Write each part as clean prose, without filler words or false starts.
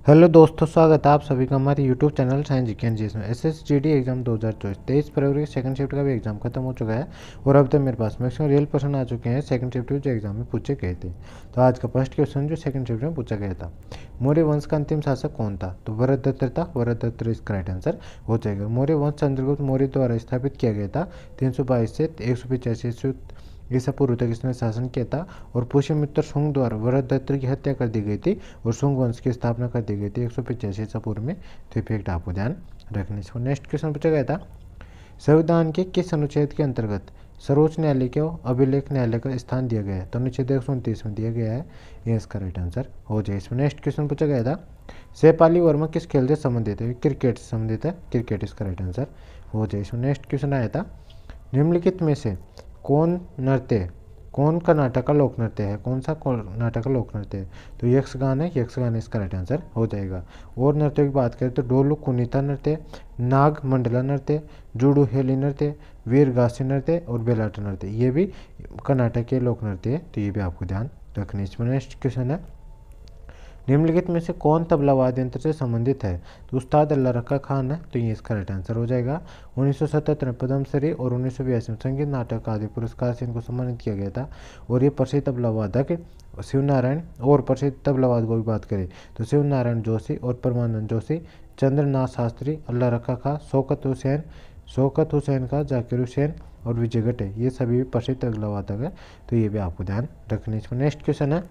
Hello दोस्तों, स्वागत है आप सभी का हमारे YouTube channel science G and जिसमें एसएसजीडी एग्जाम 2024 23 फरवरी सेकंड शिफ्ट का भी एग्जाम खत्म हो चुका है। और अब तक मेरे पास मैक्सिमम रियल क्वेश्चन आ चुके हैं सेकंड शिफ्ट जो एग्जाम में पूछे गए थे। तो आज का फर्स्ट क्वेश्चन जो सेकंड शिफ्ट में पूछा गया था, मौर्य वंश का अंतिम शासक कौन था? तो भरतदत्त था। भरतदत्त इसका राइट आंसर हो जाएगा। मौर्य वंश चंद्रगुप्त मौर्य द्वारा स्थापित किया गया था। 322 से 185 ईसा पूर्व तक इसने शासन किया था। और पुष्यमित्र शुंग द्वारा भरतदत्त की हत्या कर दी गई थी और शुंग वंश की स्थापना कर दी गई थी 185 ईसा पूर्व में। तो फैक्ट आपको ध्यान रखने से। नेक्स्ट क्वेश्चन पूछा गया था, संविधान के किस अनुच्छेद के अंतर्गत सर्वोच्च न्यायालय को अभिलेख न्यायालय का स्थान दिया गया है? तो अनुच्छेद 129 में दिया गया है। ये इसका राइट आंसर हो जाए। इसमें नेक्स्ट क्वेश्चन पूछा गया था, शेफाली वर्मा किस खेल से संबंधित है? क्रिकेट से संबंधित है। क्रिकेट इसका राइट आंसर हो जाए। इसमें नेक्स्ट क्वेश्चन आया था, निम्नलिखित में से कौन कर्नाटक का लोक नृत्य है? कौन सा कर्नाटक का लोक नृत्य है? तो यक्षगान है। यक्षगान इसका राइट आंसर हो जाएगा। और नृत्यों की बात करें तो डोलू कुनीता नृत्य, नाग मंडला नृत्य, जुडू हेली नृत्य, वीरगासी नृत्य और बेलाटा नृत्य, ये भी कर्नाटक के लोक नृत्य है। तो ये भी आपको ध्यान रखने। इसमें नेक्स्ट क्वेश्चन है, निम्नलिखित में से कौन तबला वाद्य यंत्र से संबंधित है? तो उस्ताद अल्लाह रखा खान है। तो ये इसका राइट आंसर हो जाएगा। 1977 में पद्मश्री और 1982 में संगीत नाटक आदि पुरस्कार से इनको सम्मानित किया गया था। और ये प्रसिद्ध तबला वादक शिवनारायण, और प्रसिद्ध तबला वादकों की बात करें तो शिवनारायण जोशी और परमानंद जोशी, चंद्रनाथ शास्त्री, अल्लाह रखा खां, शौकत हुसैन का, जाकिर हुसैन और विजय गटे, ये सभी प्रसिद्ध तबला वादक है। तो ये भी आपको ध्यान रखने। इसमें नेक्स्ट क्वेश्चन है,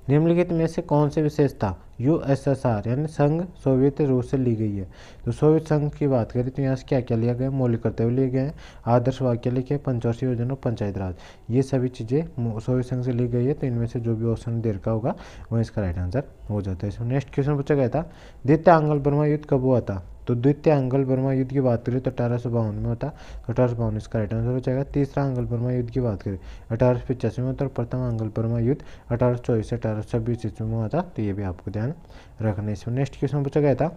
निम्नलिखित में से कौन सी विशेषता यूएसएसआर यानी संघ सोवियत रूस से ली गई है? तो सोवियत संघ की बात करें तो यहाँ से क्या क्या लिया गया? मौलिक कर्तव्य लिए गए हैं, आदर्श वाक्य लिखे, पंचवर्षीय योजना और पंचायत राज, ये सभी चीज़ें सोवियत संघ से ली गई है। तो इनमें से जो भी ऑप्शन दे रखा होगा वह इसका राइट आंसर हो जाता है। इसमें नेक्स्ट क्वेश्चन पूछा गया था, द्वितीय आंग्ल बर्मा युद्ध कब हुआ था? तो द्वितीय आंग्ल बर्मा युद्ध की बात करें तो 1852 में होता। तो 1852 इसका राइट आंसर हो जाएगा। तीसरा आंग्ल बर्मा युद्ध की बात करें 1885 में होता। और प्रथम आंग्ल बर्मा युद्ध 1824 से 1826 ईस्वी में हुआ था। तो ये भी आपको ध्यान रखना। इसमें नेक्स्ट क्वेश्चन पूछा गया था,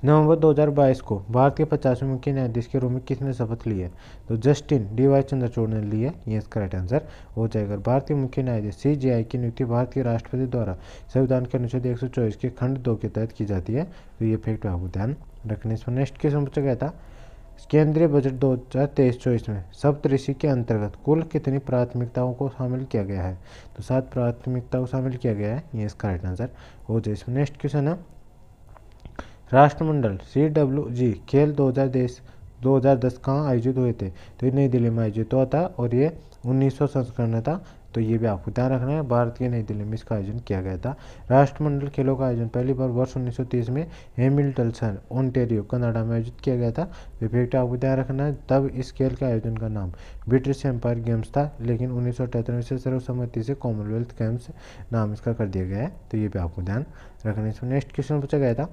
नवंबर 2022 को भारत के 50वें मुख्य न्यायाधीश के रूप में किसने शपथ ली है? तो जस्टिन डी.वाई. चंद्रचूड़ ने ली है। ये इसका राइट आंसर हो जाएगा। भारत के मुख्य न्यायाधीश सीजेआई की नियुक्ति भारत के राष्ट्रपति द्वारा संविधान के अनुच्छेद 124 के खंड 2 के तहत की जाती है। तो ये फैक्ट आपको ध्यान रखने। इसमें नेक्स्ट क्वेश्चन पूछा गया था, केंद्रीय बजट 2023-24 में सप्तऋषि के अंतर्गत कुल कितनी प्राथमिकताओं को शामिल किया गया है? तो 7 प्राथमिकताओं को शामिल किया गया है। ये इसका राइट आंसर हो जाए। इसमें नेक्स्ट क्वेश्चन है, राष्ट्रमंडल CWG खेल 2010 कहाँ आयोजित हुए थे? तो ये नई दिल्ली में आयोजित हुआ था और ये 1900 संस्करण था। तो ये भी आपको ध्यान रखना है, भारत की नई दिल्ली में इसका आयोजन किया गया था। राष्ट्रमंडल खेलों का आयोजन पहली बार वर्ष 1930 में हैमिल्टन ओंटेरियो कनाडा में आयोजित किया गया था। विफेक्ट आपको ध्यान रखना है। तब इस खेल के आयोजन का नाम ब्रिटिश एम्पायर गेम्स था, लेकिन 1998 से सर्वसम्मति से कॉमनवेल्थ गेम्स नाम इसका कर दिया गया है। तो ये भी आपको ध्यान रखना है। इसमें नेक्स्ट क्वेश्चन पूछा गया था,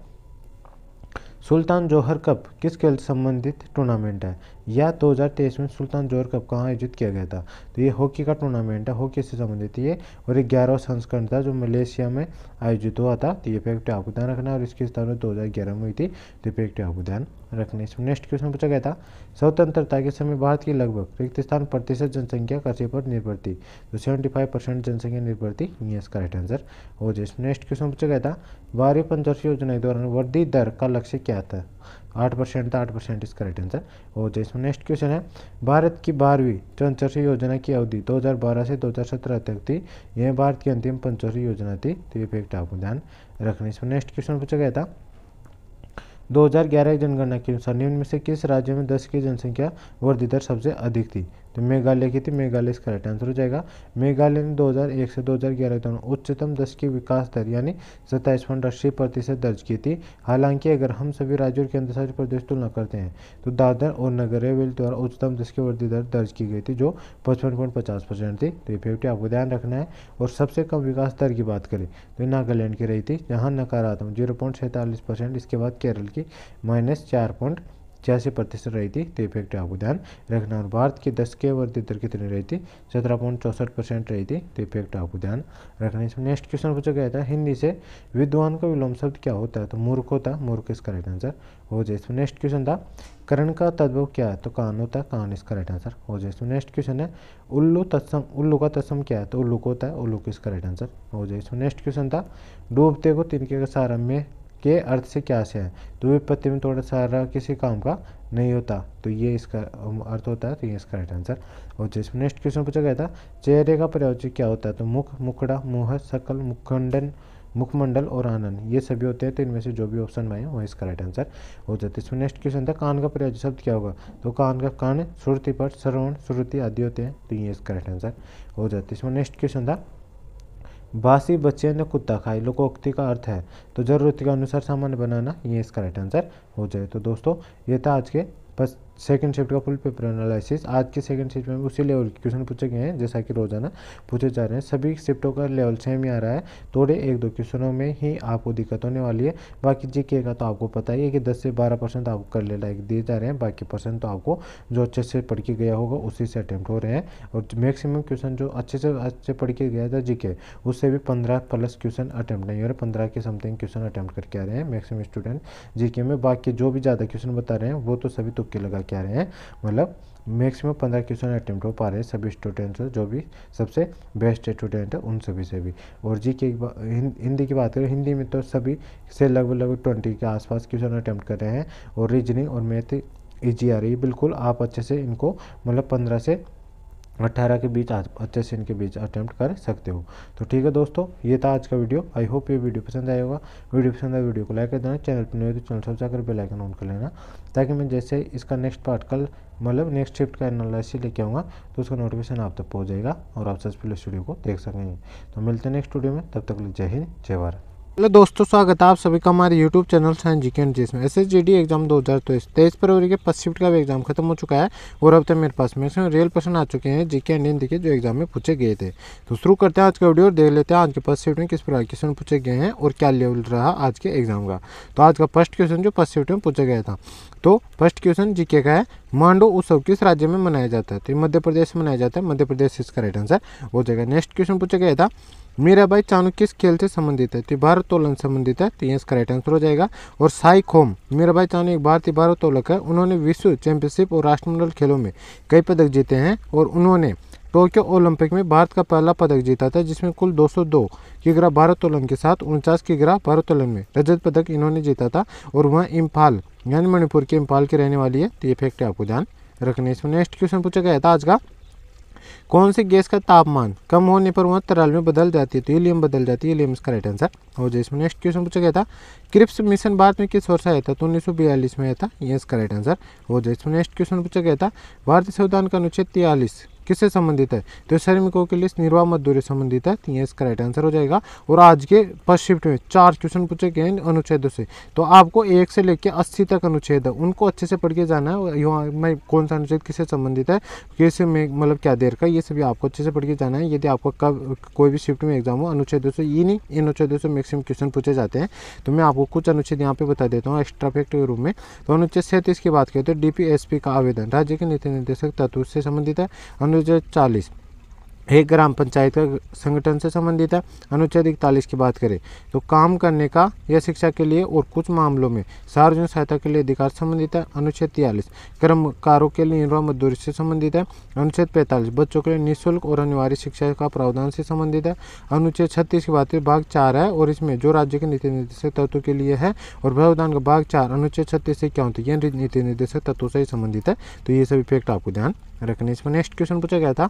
सुल्तान जोहर कप किस खेल से संबंधित टूर्नामेंट है? या 2023 में सुल्तान जोहर कप कहाँ आयोजित किया गया था? तो ये हॉकी का टूर्नामेंट है, हॉकी से संबंधित ये। और ये 11वां संस्करण था जो मलेशिया में आयोजित हुआ था। तो ये फैक्ट आपको ध्यान रखना है। और इसकी स्थापना 2011 में हुई थी। तो फैक्ट आपको ध्यान रखने। इसमें नेक्स्ट क्वेश्चन पूछा गया था, स्वतंत्रता के समय भारत की लगभग रिक्त स्थान प्रतिशत जनसंख्या कृषि पर निर्भर थी? तो 75% जनसंख्या निर्भर थी। ये इसका राइट आंसर हो जाए। नेक्स्ट क्वेश्चन पूछा गया था, 12वीं पंचवर्षीय योजना के दौरान वृद्धि दर का लक्ष्य क्या था? 8% था। 8% इसका राइट आंसर हो जाए। इसमें नेक्स्ट क्वेश्चन है, भारत की 12वीं पंचवर्षीय योजना की अवधि 2012 से 2017 तक थी। यह भारत की अंतिम पंचवर्षीय योजना थी। तो ये फैक्ट आपको ध्यान रखना। इसमें नेक्स्ट क्वेश्चन पूछा गया था, 2011 की जनगणना के अनुसार निम्न में से किस राज्य में 10 की जनसंख्या वृद्धि दर सबसे अधिक थी? तो मेघालय की थी। मेघालय इसका राइट आंसर हो जाएगा। मेघालय ने 2001 से 2011 तक उच्चतम 10 की विकास दर यानी 27.80% दर्ज की थी। हालांकि अगर हम सभी राज्यों और केंद्र शासित प्रदेश तुलना करते हैं तो दादर और नगर हवेली द्वारा उच्चतम 10 की वृद्धि दर दर्ज की गई थी, जो 55.50% थी। तो ये फैक्ट आपको ध्यान रखना है। और सबसे कम विकास दर की बात करें तो नागालैंड की रही थी, जहाँ नकारात्मक 0.47%। इसके बाद केरल की -4.1 86% रही थी। तो ये फैक्ट आपको ध्यान रखना। और भारत की 10 के वृद्धि दर कितनी रही थी? 17.64% रही थी। तो ये फैक्ट आपको ध्यान रखना। इसमें नेक्स्ट क्वेश्चन पूछा गया था, हिंदी से विद्वान का विलोम शब्द क्या होता है? तो मूर्ख होता है। मूर्ख इसका राइट आंसर हो जाए। इसमें नेक्स्ट क्वेश्चन था, करण का तद्भव क्या है? तो कान होता है। कान इसका राइट आंसर हो जाए। इसमें नेक्स्ट क्वेश्चन है, उल्लू तत्सम, उल्लू का तत्सम क्या है? तो उल्लू को होता है। उल्लू को इसका राइट आंसर हो जाए। इसमें नेक्स्ट क्वेश्चन था, डूबते को तिनके का सहारा में के अर्थ से क्या से है? तो विपत्ति में थोड़ा सहारा किसी काम का नहीं होता। तो ये इसका अर्थ होता है। तो ये इसका राइट आंसर हो जाए। इसमें नेक्स्ट क्वेश्चन पूछा गया था, चेहरे का पर्यायवाची क्या होता है? तो मुख, मुखड़ा, मुँह, शकल, मुखंडन, मुखमंडल और आनंद, ये सभी होते हैं। तो इनमें से जो भी ऑप्शन में आए वो इसका राइट आंसर हो जाता है। इसमें नेक्स्ट क्वेश्चन था, कान का पर्यायवाची शब्द क्या होगा? तो कान का कान, श्रुति पट, श्रवण, श्रुति आदि होते हैं। तो ये इसका राइट आंसर हो जाता है। इसमें नेक्स्ट क्वेश्चन था, बासी बच्चे ने कुत्ता खाई, लोकोक्ति का अर्थ है? तो जरूरत के अनुसार सामान्य बनाना, ये इसका राइट आंसर हो जाए। तो दोस्तों ये था आज के बस सेकंड शिफ्ट का फुल पेपर एनालिसिस। आज के सेकंड शिफ्ट में उसी लेवल के क्वेश्चन पूछे गए हैं जैसा कि रोजाना पूछे जा रहे हैं। सभी शिफ्टों का लेवल सेम ही आ रहा है। थोड़े 1-2 क्वेश्चनों में ही आपको दिक्कत होने वाली है। बाकी जीके का तो आपको पता ही है कि 10 से 12% आपको कर ले लायक दिए जा रहे हैं। बाकी परसेंट तो आपको जो अच्छे से पढ़ के गया होगा उसी से अटैम्प्ट हो रहे हैं। और मैक्सिमम क्वेश्चन जो अच्छे से पढ़ के गया था जीके, उससे भी 15+ क्वेश्चन अटैम्प्ट नहीं हो रहे। 15 के समथिंग क्वेश्चन अटैम्प्ट करके आ रहे हैं मैक्सिमम स्टूडेंट जीके में। बाकी जो भी ज़्यादा क्वेश्चन बता रहे हैं वो तो सभी तुक्के लगा के आ रहे हैं। मतलब मैक्सिमम 15 क्वेश्चन अटैम्प्ट हो पा रहे हैं सभी स्टूडेंट्स, जो भी सबसे बेस्ट स्टूडेंट है उन सभी से भी। और जीके हिंदी की बात करें, हिंदी में तो सभी से लगभग 20 के आसपास क्वेश्चन अटैम्प्ट कर रहे हैं। और रीजनिंग और मैथ ईजी आ रही है बिल्कुल। आप अच्छे से इनको मतलब 15 से 18 के बीच अच्छे से इनके बीच अटैम्प्ट कर सकते हो। तो ठीक है दोस्तों, ये था आज का वीडियो। आई होप ये वीडियो पसंद आया होगा। वीडियो पसंद आए वीडियो को लाइक कर देना। चैनल पर नहीं हो तो चैनल सब्सक्राइब कर बेल आइकन ऑन कर लेना, ताकि मैं जैसे इसका नेक्स्ट पार्ट कल मतलब नेक्स्ट शिफ्ट का एनालिसिस लेके आऊँगा तो उसका नोटिफिकेशन आप तक पहुँच जाएगा और आप सबसे पहले स्टूडियो को देख सकेंगे। तो मिलते हैं नेक्स्ट वीडियो में, तब तक जय हिंद जय भारत। हेलो दोस्तों, स्वागत है आप सभी का हमारे YouTube channel science GK and जिसमें SSGD एग्जाम 2023 फरवरी के फर्स्ट शिफ्ट का भी एग्जाम खत्म हो चुका है। और अब तक मेरे पास मैक्सिमम रियल क्वेश्चन आ चुके हैं जीके एंड हिंदी के, जो एग्जाम में पूछे गए थे। तो शुरू करते हैं आज का वीडियो और देख लेते हैं आज के फर्स्ट शिफ्ट में किस प्रकार क्वेश्चन पूछे गए हैं और क्या लेवल रहा आज के एग्जाम का। तो आज का फर्स्ट क्वेश्चन जो फर्स्ट शिफ्ट में पूछा गया था, तो फर्स्ट क्वेश्चन जीके का है, मांडो उत्सव किस राज्य में मनाया जाता है? तो मध्य प्रदेश में मनाया जाता है। मध्य प्रदेश इसका राइट आंसर हो जाएगा। नेक्स्ट क्वेश्चन पूछा गया था, मीराबाई चानू किस खेल से संबंधित है? तो भारोत्तोलन संबंधित है। तो ये इसका राइट आंसर हो जाएगा। और साई खोम, मीराबाई चानू एक भारतीय भारोत्तोलक है। उन्होंने विश्व चैंपियनशिप और राष्ट्रमंडल खेलों में कई पदक जीते हैं। और उन्होंने टोक्यो ओलंपिक में भारत का पहला पदक जीता था, जिसमें कुल 202 किग्रा भारोत्तोलन के साथ 49 किग्रा भारोत्तोलन में रजत पदक इन्होंने जीता था। और वह इम्फाल यानी मणिपुर के इम्फाल की रहने वाली है। तो ये फैक्ट आपको ध्यान रखने। इसमें नेक्स्ट क्वेश्चन पूछा गया था आज का, कौन सी गैस का तापमान कम होने पर वह तरल में बदल जाती है? तो हीलियम बदल जाती है। हीलियम इसका राइट आंसर हो जाए। इसमें नेक्स्ट क्वेश्चन पूछा गया था, क्रिप्स मिशन भारत में किस वर्ष आया था? तो 1942 में आया था। ये इसका राइट आंसर हो जाए। इसमें नेक्स्ट क्वेश्चन पूछा गया था, भारतीय संविधान का अनुच्छेद 43 किससे संबंधित है? तो श्रमिकों के लिए निर्वाह मजदूरी संबंधित है। तो ये इसका राइट आंसर हो जाएगा। और आज के फर्स्ट शिफ्ट में 4 क्वेश्चन पूछे गए हैं अनुच्छेदों से। तो आपको 1 से लेकर 80 तक अनुच्छेद है, उनको अच्छे से पढ़ के जाना है। यहाँ मैं कौन सा अनुच्छेद किससे संबंधित है, कैसे में मतलब क्या देर का, ये सभी आपको अच्छे से पढ़ के जाना है। यदि आपको कब कोई भी शिफ्ट में एग्जाम हो अनुच्छेदों से, ये नहीं इन अनुच्छेदों से मैक्सिमम क्वेश्चन पूछे जाते हैं। तो मैं आपको कुछ अनुच्छेद यहाँ पे बता देता हूँ एक्स्ट्रा फैक्ट के रूप में। तो अनुच्छेद 37 की बात करें तो DPSP का आवेदन राज्य के नीति निर्देशक तत्व से संबंधित है। अनुच्छेद 40 एक ग्राम पंचायत का संगठन से संबंधित है। अनुच्छेद 41 की बात करें तो काम करने का या शिक्षा के लिए और कुछ मामलों में सार्वजनिक सहायता के लिए अधिकार संबंधित है। अनुच्छेद 43 कर्मकारों के लिए निर्वाह मजदूरी से संबंधित है। अनुच्छेद 45 बच्चों के लिए निःशुल्क और अनिवार्य शिक्षा का प्रावधान से संबंधित है। अनुच्छेद 36 की बात करें भाग 4 है और इसमें जो राज्य के नीति निर्देशक तत्व के लिए है। और प्रावधान का भाग 4 अनुच्छेद 36 से क्या होता है, यह नीति निर्देशक तत्व से संबंधित है। तो ये सभी फैक्ट आपको ध्यान रखने। इसमें नेक्स्ट क्वेश्चन पूछा गया था,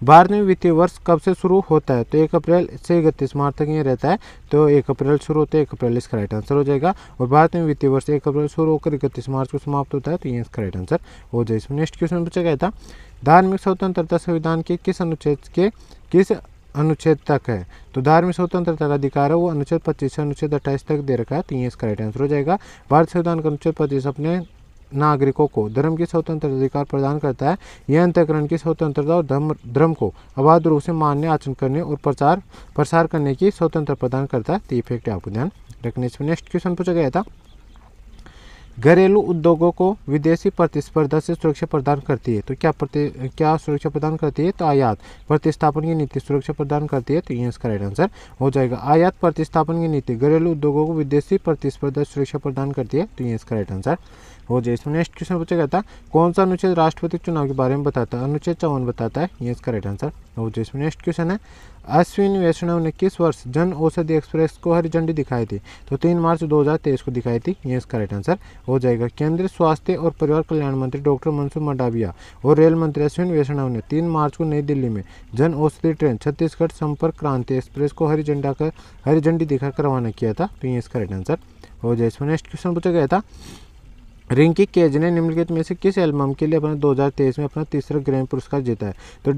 भारत में वित्तीय वर्ष कब से शुरू होता है? तो 1 अप्रैल से 31 मार्च तक ये रहता है। तो 1 अप्रैल शुरू होता है, 1 अप्रैल इसका राइट आंसर हो जाएगा। और भारत में वित्तीय वर्ष 1 अप्रैल शुरू होकर 31 मार्च को समाप्त होता है। तो ये इसका राइट आंसर हो जाए। इसमें नेक्स्ट क्वेश्चन पूछा गया था, धार्मिक स्वतंत्रता संविधान के किस अनुच्छेद तक है? तो धार्मिक स्वतंत्रता का अधिकार है वो अनुच्छेद 25 से अनुच्छेद 28 तक दे रखा है। तो ये इसका राइट आंसर हो जाएगा। भारत संविधान का अनुच्छेद 25 अपने नागरिकों को धर्म की स्वतंत्रता अधिकार प्रदान करता है। यह अंतःकरण की स्वतंत्रता और धर्म को अबाध रूप से मानने, आचरण करने और प्रसार करने की स्वतंत्रता प्रदान करता है। तो ये फैक्ट आपको ध्यान रखने। इसमें नेक्स्ट क्वेश्चन पूछा गया था, घरेलू उद्योगों को विदेशी प्रतिस्पर्धा से सुरक्षा प्रदान करती है। तो क्या सुरक्षा प्रदान करती है? तो आयात प्रतिस्थापन की नीति सुरक्षा प्रदान करती है। तो ये इसका राइट आंसर हो जाएगा। आयात प्रतिस्थापन की नीति घरेलू उद्योगों को विदेशी प्रतिस्पर्धा सुरक्षा प्रदान करती है। तो ये इसका राइट आंसर हो जाए। इसमें नेक्स्ट क्वेश्चन पूछा गया था, कौन सा अनुच्छेद राष्ट्रपति चुनाव के बारे में बताता है? अनुच्छेद 54 बताता है। ये इसका राइट आंसर हो जाए। इसमें नेक्स्ट क्वेश्चन है, अश्विनी वैष्णव ने किस वर्ष जन औषधि एक्सप्रेस को हरी झंडी दिखाई थी? तो 3 मार्च 2023 को दिखाई थी। ये इसका राइट आंसर हो जाएगा। केंद्रीय स्वास्थ्य और परिवार कल्याण मंत्री डॉक्टर मनसुख मंडाविया और रेल मंत्री अश्विनी वैष्णव ने 3 मार्च को नई दिल्ली में जन औषधि ट्रेन छत्तीसगढ़ संपर्क क्रांति एक्सप्रेस को हरी झंडी दिखाकर रवाना किया था। तो ये इसका राइट आंसर हो जाए। इसमें नेक्स्ट क्वेश्चन पूछा गया था, रिंकी केज ने निम्नलिखित में से किस एल्बम के लिए अपना 2023 में अपना तीसरा ग्रैमी पुरस्कार जीता है? तो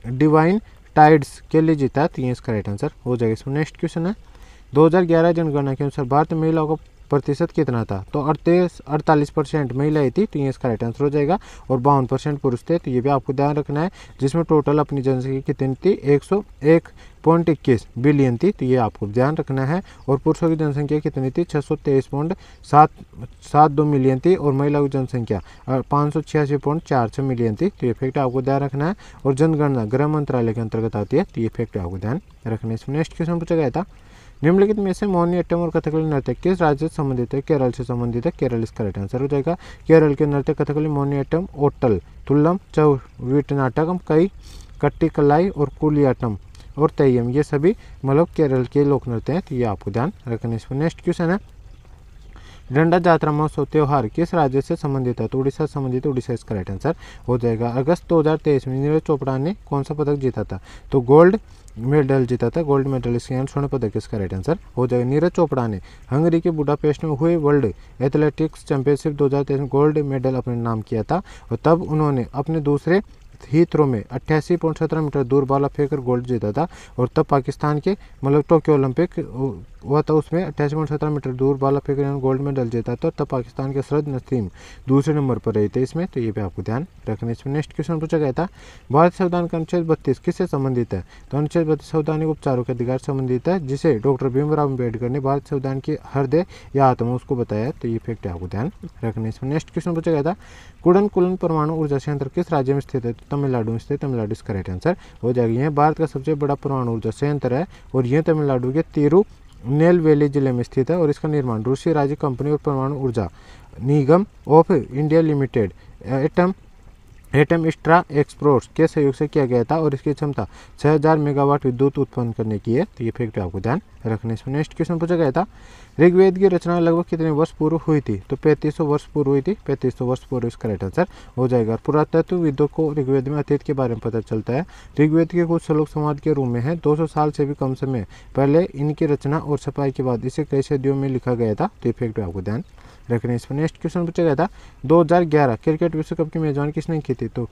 डिवाइन टाइड्स के लिए जीता है। तो ये इसका राइट आंसर हो जाएगा। इसमें नेक्स्ट क्वेश्चन है, 2011 जनगणना के अनुसार भारत में महिलाओं का प्रतिशत कितना था? तो 48% महिलाएं थी। तो ये इसका राइट आंसर हो जाएगा। और 52% पुरुष थे। तो ये भी आपको ध्यान रखना है। जिसमें टोटल अपनी जनसंख्या कितनी थी? 101.21 बिलियन थी। तो ये आपको ध्यान रखना है। और पुरुषों की जनसंख्या कितनी थी? 623.72 मिलियन थी। और महिलाओं की जनसंख्या 586.46 मिलियन थी। तो ये फैक्ट आपको ध्यान रखना है। और जनगणना गृह मंत्रालय के अंतर्गत आती है। तो ये फैक्ट आपको ध्यान रखना है। इसमें नेक्स्ट क्वेश्चन पूछा गया था, निम्नलिखित में से मोहिनीअट्टम और कथकली नृत्य किस राज्य से संबंधित है? केरल से संबंधित है। केरल इसका राइट आंसर हो जाएगा। केरल के नृत्य कथकली, मोहिनीअट्टम, ओट्टल, तुल्लम, चौवीटनाटकम, कई कट्टिकलाई और कुलियाट्टम और तेयम, ये सभी मतलब केरल के लोक नृत्य हैं। तो ये आपको ध्यान रखना है। इसमें नेक्स्ट क्वेश्चन है, डंडा जात्रा महोत्सव त्योहार किस राज्य से संबंधित है? तो उड़ीसा से संबंधित। उड़ीसा इसका राइट आंसर हो जाएगा। अगस्त 2023 में नीरज चोपड़ा ने कौन सा पदक जीता था? तो गोल्ड मेडल जीता था। गोल्ड मेडल इसके स्वर्ण पदक इसका राइट आंसर हो जाएगा। नीरज चोपड़ा ने हंगरी के बुडापेस्ट में हुए वर्ल्ड एथलेटिक्स चैंपियनशिप 2023 में गोल्ड मेडल अपने नाम किया था। और तब उन्होंने अपने दूसरे ही थ्रो में 88.17 मीटर दूर भाला फेंककर गोल्ड जीता था। और तब पाकिस्तान के मतलब टोक्यो ओलंपिक हुआ था, उसमें 88.17 मीटर दूर भाला फेंककर गोल्ड मेडल जीता था। तब पाकिस्तान के सरद नसीम दूसरे नंबर पर रहे थे इसमें। तो ये भी आपको ध्यान रखना है। इसमें नेक्स्ट क्वेश्चन पूछा गया था, भारतीय संविधान का अनुच्छेद 32 किससे संबंधित है? तो अनुच्छेद 32 संवैधानिक उपचारों के अधिकार से संबंधित है, जिसे डॉक्टर भीमराव अम्बेडकर ने भारतीय संविधान की हृदय या आत्मा उसको बताया। तो ये फैक्ट आपको ध्यान रखना है। इसमें नेक्स्ट क्वेश्चन पूछा गया था, कुडनकुलन परमाणु ऊर्जा संयंत्र किस राज्य में स्थित है? तो तमिलनाडु में स्थित। तमिलनाडु इसका राइट आंसर हो जाएगा। यह भारत का सबसे बड़ा परमाणु ऊर्जा संयंत्र है। और यह तमिलनाडु के तिरुनेलवेली जिले में स्थित है। और इसका निर्माण रूसी राज्य कंपनी और परमाणु ऊर्जा निगम of India limited Atomstroyexport के सहयोग से किया गया था। और इसकी क्षमता 6000 मेगावाट विद्युत उत्पन्न करने की है। तो ये फैक्ट आपको ध्यान रखने। इसमें नेक्स्ट क्वेश्चन पूछा गया था, ऋग्वेद की रचना लगभग कितने वर्ष पूर्व हुई थी? तो 3500 वर्ष पूर्व हुई थी। 3500 वर्ष पूर्व इसका राइट आंसर हो जाएगा। पुरातत्वविदों को ऋग्वेद में अतीत के बारे में पता चलता है। ऋग्वेद के कुछ श्लोक संवाद के रूप में है। 200 साल से भी कम समय पहले इनकी रचना और छपाई के बाद इसे कई सदियों में लिखा गया था। तो ये फैक्ट आपको ध्यान रखने। इसमें नेक्स्ट क्वेश्चन पूछा गया था, 2011 क्रिकेट विश्व कप की मेजबानी किसने की थी? तो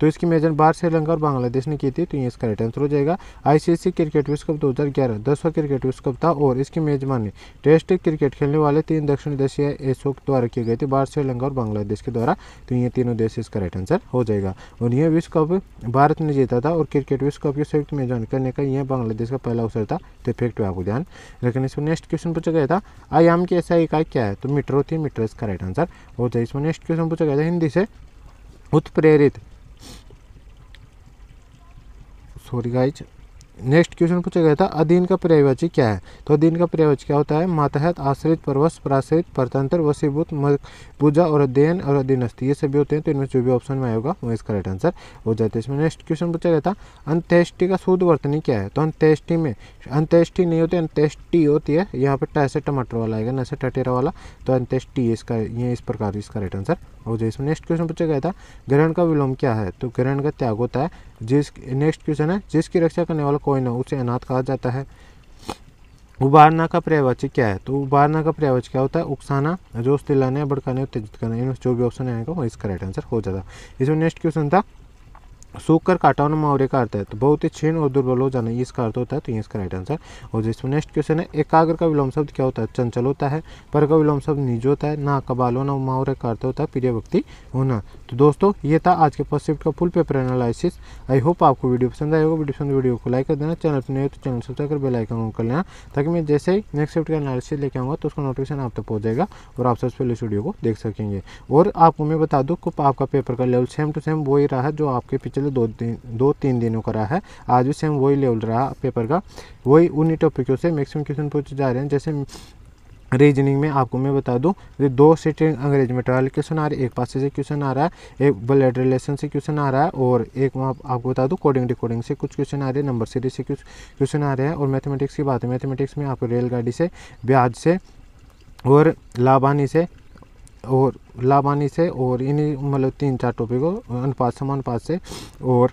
इसकी मेजबानी भारत, श्रीलंका और बांग्लादेश ने की थी। तो ये इसका राइट आंसर हो जाएगा। आईसीसी क्रिकेट विश्व कप 2011 10वां क्रिकेट विश्व कप था। और इसकी मेजबानी टेस्ट क्रिकेट खेलने वाले 3 दक्षिण एशियाई देशों द्वारा की गई थी, भारत, श्रीलंका और बांग्लादेश के द्वारा। तो ये तीनों देश इसका राइट आंसर हो जाएगा। और यह विश्व कप भारत ने जीता था। और क्रिकेट विश्व कप की संयुक्त मेजबानी करने का यह बांग्लादेश का पहला अवसर था। तो फैक्ट आपको ध्यान रखने। इसमें नेक्स्ट क्वेश्चन पूछा गया था, आयाम की ऐसा इकाई क्या है? तो मीटर होती है। मीटर इसका राइट आंसर हो जाए। इसमें नेक्स्ट क्वेश्चन पूछा गया था, हिंदी से उत्प्रेरित नेक्स्ट क्वेश्चन पूछा गया था, अधीन का पर्यायवाची क्या है? तो अधीन का पर्यायवाची क्या होता है? मातहत, आश्रित, परवश, प्राश्रित, परतंत्र, वशीभूत, पूजा और अध्ययन और अधीनस्थ, ये सभी होते हैं। तो इनमें जो भी ऑप्शन में आएगा वो इसका राइट आंसर हो जाता है। इसमें नेक्स्ट क्वेश्चन पूछा गया था, अंत्येष्टि का शुद्ध वर्तनी क्या है? तो अंत्येष्टि में अंत्येष्टि नहीं होती, अंत्येष्टि होती है। यहाँ पे ट से टमाटर वाला आएगा, न से टटेरा वाला। तो अंत्येष्टि इसका ये इस प्रकार इसका राइट आंसर हो जाए। इसमें नेक्स्ट क्वेश्चन पूछा गया था, ग्रहण का विलोम क्या है? तो ग्रहण का त्याग होता है। नेक्स्ट क्वेश्चन है, जिसकी रक्षा करने वाला कोई न उसे अनाथ कहा जाता है। उबारना का पर्यायवाची क्या है? तो उबारना का पर्यायवाची क्या होता है? उकसाना, जोश दिलाने, भड़काने, उत्तेजित करना। इनमें जो भी ऑप्शन आएगा वो इसका राइट आंसर हो जाता है। इसमें नेक्स्ट क्वेश्चन था, सूख कर काटा होना मुहावरे का अर्थ है, तो बहुत ही क्षीण और दुर्बल हो जाना, ये इसका अर्थ होता है। तो ये इसका राइट आंसर। और जिसमें नेक्स्ट क्वेश्चन है, एकाग्र का विलोम शब्द क्या होता है? चंचल होता है। पर का विलोम शब्द निज होता है। ना का बाल होना मुहावरे का अर्थ होता है प्रिय व्यक्ति होना। तो दोस्तों ये था आज के फर्स्ट शिफ्ट का full paper analysis. I hope आपको वीडियो पसंद आएगा। वीडियो पसंद वीडियो को लाइक कर देना, चैनल पर नहीं हो तो चैनल सब्सक्राइब कर बेल आइकन ऑन कर लेना, ताकि मैं जैसे ही नेक्स्ट शिफ्ट का एनालिसिस लेके आऊँगा तो उसका नोटिफिकेशन आप तक पहुँच जाएगा और आप सबसे पहले इस वीडियो को देख सकेंगे। और आपको मैं बता दूँ कि आपका पेपर का लेवल सेम टू सेम वही रहा है जो आपके पिछले 2-3 दिनों का रहा है। आज भी सेम वही लेवल रहा पेपर का, वही उन्हीं टॉपिकों से मैक्सिमम क्वेश्चन पूछे जा रहे हैं। जैसे रीजनिंग में आपको मैं बता दूं, 2 सिटिंग अंग्रेजी में ट्रायल क्वेश्चन आ रहे हैं, एक पास से क्वेश्चन आ रहा है, एक ब्लड रिलेशन से क्वेश्चन आ रहा है, और एक वहाँ आपको बता दूं कोडिंग डिकोडिंग से कुछ क्वेश्चन आ रहे हैं, नंबर सीरीज से कुछ क्वेश्चन आ रहे हैं। और मैथमेटिक्स की बात है, मैथमेटिक्स में आपको रेलगाड़ी से, ब्याज से और लाभानी से और इन्हीं मतलब 3-4 टॉपिकों अनुपात समानुपात से और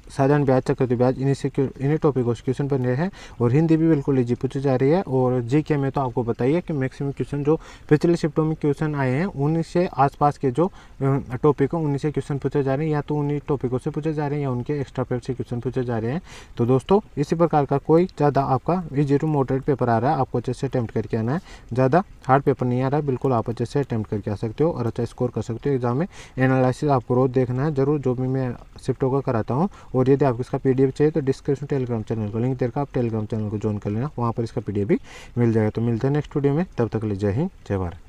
साधारण ब्याज चक्रवृद्धि ब्याज इन्हीं टॉपिकों से क्वेश्चन बन रहे हैं। और हिंदी भी बिल्कुल इजी पूछी जा रही है। और जीके में तो आपको बताइए कि मैक्सिमम क्वेश्चन जो पिछले शिफ्टों में क्वेश्चन आए हैं उन्हीं से आसपास के जो टॉपिक हैं उन्हीं से क्वेश्चन पूछे जा रहे हैं, या तो उन्हीं टॉपिकों से पूछे जा रहे हैं या उनके एक्स्ट्रा पेपर से क्वेश्चन पूछे जा रहे हैं। तो दोस्तों इसी प्रकार का कोई ज़्यादा आपका इजी टू मॉडरेट पेपर आ रहा है, आपको अच्छे से अटैम्प्ट करके आना है। ज़्यादा हार्ड पेपर नहीं आ रहा है, बिल्कुल आप अच्छे से अटैम्प्ट करके आ सकते हो और अच्छा स्कोर कर सकते हो एग्जाम में। एनालिसिस आपको रोज देखना है जरूर, जो भी मैं शिफ्टों का कराता हूँ। और यदि आपको इसका पीडीएफ चाहिए तो डिस्क्रिप्शन टेलीग्राम चैनल को लिंक देकर आप टेलीग्राम चैनल को ज्वाइन कर लेना, वहाँ पर इसका पीडीएफ भी मिल जाएगा। तो मिलते हैं नेक्स्ट वीडियो में, तब तक के लिए जय हिंद जय भारत।